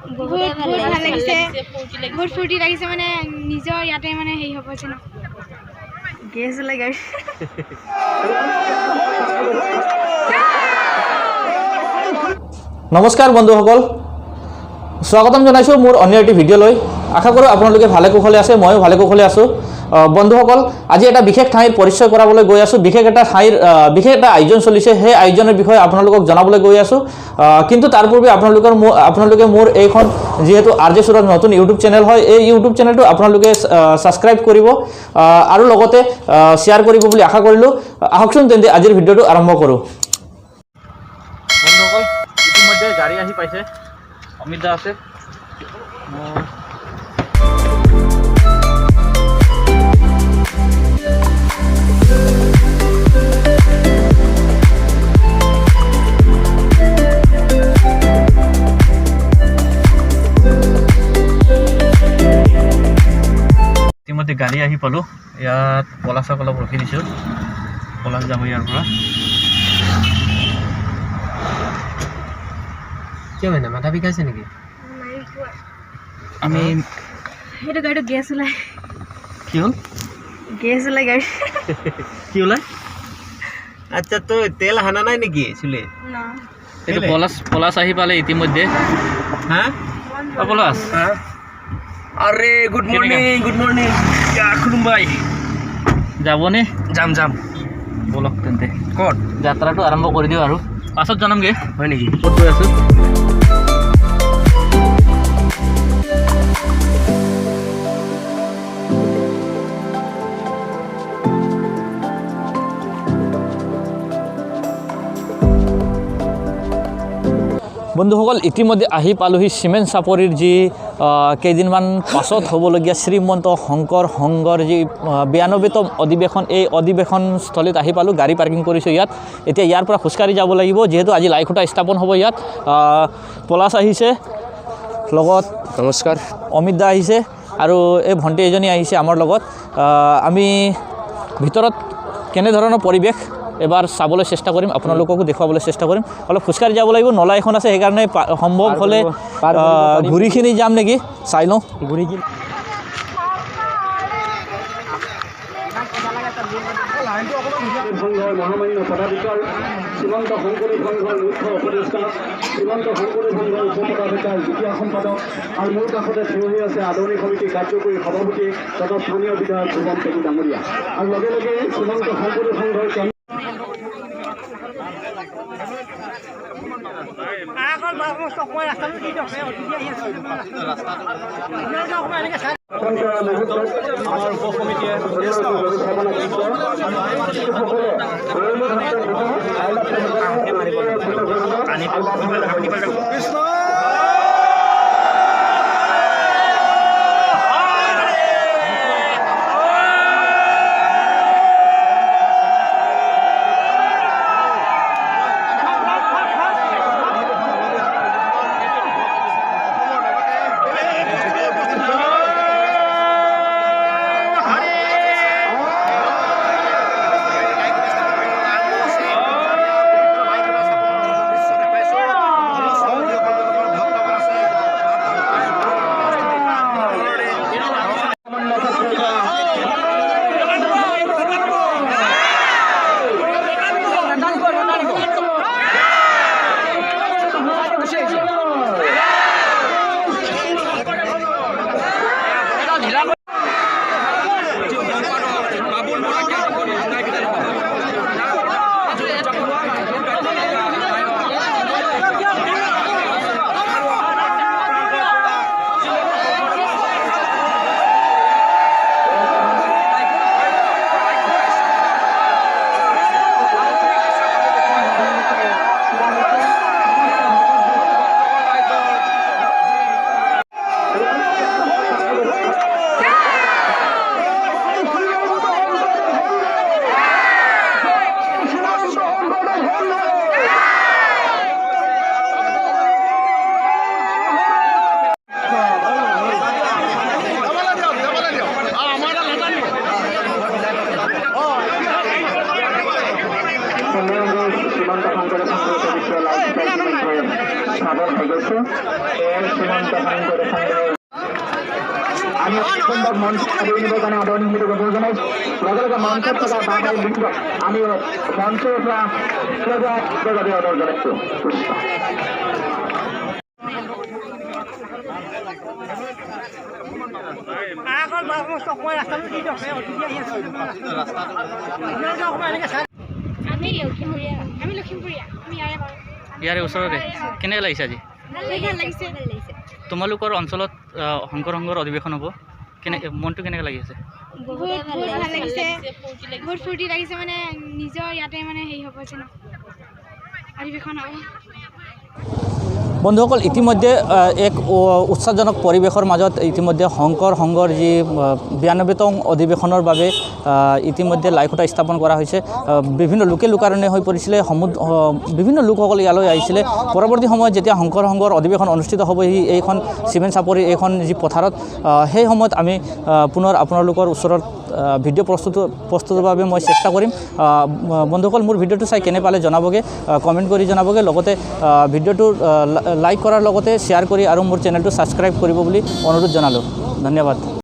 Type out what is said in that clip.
বহুত ভাল লাগিছে, বহুত ফূৰ্তি লাগিছে মানে নিজৰ ইয়াতে মানে হেৰি হ'ব যেন গেছ লাগে। নমস্কাৰ বন্ধুসকল, স্বাগতম জনাইছোঁ মোৰ অন্য এটি ভিডিঅ'লৈ। আশা কৰোঁ আপোনালোকে ভালে কুশলে আছে, ময়ো ভালে কুশলে আছোঁ। বন্ধুসকল, আজি এটা বিশেষ ঠাইৰ পৰিচয় কৰাবলৈ গৈ আছোঁ। বিশেষ এটা আয়োজন চলিছে, সেই আয়োজনৰ বিষয়ে আপোনালোকক জনাবলৈ গৈ আছোঁ। কিন্তু তাৰ পূৰ্বে আপোনালোকে মোৰ এইখন যিহেতু RJ সুৰজ নতুন ইউটিউব চেনেল হয়, এই ইউটিউব চেনেলটো আপোনালোকে ছাবস্ক্ৰাইব কৰিব আৰু লগতে শ্বেয়াৰ কৰিব বুলি আশা কৰিলোঁ। আহকচোন তেন্তে আজিৰ ভিডিঅ'টো আৰম্ভ কৰোঁ। বন্ধুসকল, ইতিমধ্যে গাড়ী আহি পাইছে, অমিত দা আছে। ইতিমধ্যে গাড়ী আহি পালোঁ। ইয়াত পলাচক অলপ ৰখি দিছোঁ, পলাচ যাব ইয়াৰ পৰা। কিয় মানে মাথা বিষাইছে নেকি? আমি সেইটো গাড়ীটো গেছ ওলাই। কি হ'ল? গেছ ওলাই গাড়ী। কি ওলাই? আচ্ছা, তো তেল হানা নাই নেকি চুলে? এইটো পলাচ আহি পালে ইতিমধ্যে। হা পলাচ, আরে গুড মর্নিং, গুড মর্নিং। খুলুমবাই যাবনে? যাম বলক তেন্তে ক'ত যাত্ৰাটো আৰম্ভ কৰি দিওঁ আৰু পাছত জনামগৈ। হয় নেকি? ক'ত গৈ আছোঁ? বন্ধুসকল, ইতিমধ্যে আহি পালোহি চিমেণ্ট চাপৰিৰ যি কেইদিনমান পাছত হ'বলগীয়া শ্ৰীমন্ত শংকৰ সংঘৰ যি 92তম অধিৱেশন, এই অধিৱেশনস্থলীত আহি পালোঁ। গাড়ী পাৰ্কিং কৰিছোঁ ইয়াত। এতিয়া ইয়াৰ পৰা খোজকাঢ়ি যাব লাগিব, যিহেতু আজি লাইখুটা স্থাপন হ'ব ইয়াত। পলাচ আহিছে লগত, নমস্কাৰ। অমিত দা আহিছে আৰু এই ভণ্টি এজনী আহিছে আমাৰ লগত। আমি ভিতৰত কেনেধৰণৰ পৰিৱেশ এবাৰ চাবলৈ চেষ্টা কৰিম, আপোনালোককো দেখুৱাবলৈ চেষ্টা কৰিম। অলপ খোজকাঢ়ি যাব লাগিব, নলা এখন আছে, সেইকাৰণে সম্ভৱ হ'লে ঘূৰিখিনি যাম নেকি, চাই লওঁ। ঘূৰিখিনি সংঘৰ মহামান্য পদাধিকাৰ শ্ৰীমন্ত শংকৰী সংঘৰ মুখ্য উপদেষ্টা, শ্ৰীমন্ত শংকৰী সংঘৰ উপ পদাধিকাৰ দ্বিতীয় সম্পাদক আৰু মোৰ কাষতে থিয় হৈ আছে আদৰণি সমিতি কাৰ্যকৰী সভাপতি তথা স্থানীয় বিধায়ক শুভম পেগু ডাঙৰীয়া, আৰু লগে লগে শ্ৰীমন্ত শংকৰী সংঘৰ সীমান্ত শংকৰ সংঘৰ আমি সম্ভৱ মঞ্চ আদৰি নিবৰ কাৰণে আদৰণি সমিতিক অনুৰোধ জনাইছোঁ লগে লগে মঞ্চত থকা বাহিৰ লিখিব আমি মঞ্চৰ পৰা অনুৰোধ জনাইছোঁ আমি লখিমপুৰীয়া আমি ইয়াৰে বাৰু ইয়াৰে ওচৰতে কেনেকৈ লাগিছে আজি ভাল লাগিছে তোমালোকৰ অঞ্চলত শংকৰ সংঘৰ অধিৱেশন হ'ব মনটো কেনেকৈ লাগি আছে বহুত ভাল লাগিছে বহুত ফূৰ্তি লাগিছে মানে নিজৰ ইয়াতে মানে হেৰি হ'ব যে ন অধিৱেশন হ'ব বন্ধুসকল ইতিমধ্যে এক উৎসাহজনক পৰিৱেশৰ মাজত ইতিমধ্যে শংকৰ সংঘৰ যি 92তম অধিৱেশনৰ বাবে ইতিমধ্যে লাইখুঁটা স্থাপন কৰা হৈছে বিভিন্ন লোকে লোকাৰণে হৈ পৰিছিলে বিভিন্ন লোকসকল ইয়ালৈ আহিছিলে পৰৱৰ্তী সময়ত যেতিয়া শংকৰ সংঘৰ অধিৱেশন অনুষ্ঠিত হ'ব এইখন চিমেণ্ট চাপৰি এইখন যি পথাৰত সেই সময়ত আমি পুনৰ আপোনালোকৰ ওচৰত ভিডিঅ' প্ৰস্তুতৰ বাবে মই চেষ্টা কৰিম বন্ধুসকল মোৰ ভিডিঅ'টো চাই কেনে পালে জনাবগৈ কমেণ্ট কৰি জনাবগৈ লগতে ভিডিঅ'টো লাইক কৰাৰ লগতে শ্বেয়াৰ কৰি আৰু মোৰ চেনেলটো ছাবস্ক্ৰাইব কৰিব বুলি অনুৰোধ জনালোঁ ধন্যবাদ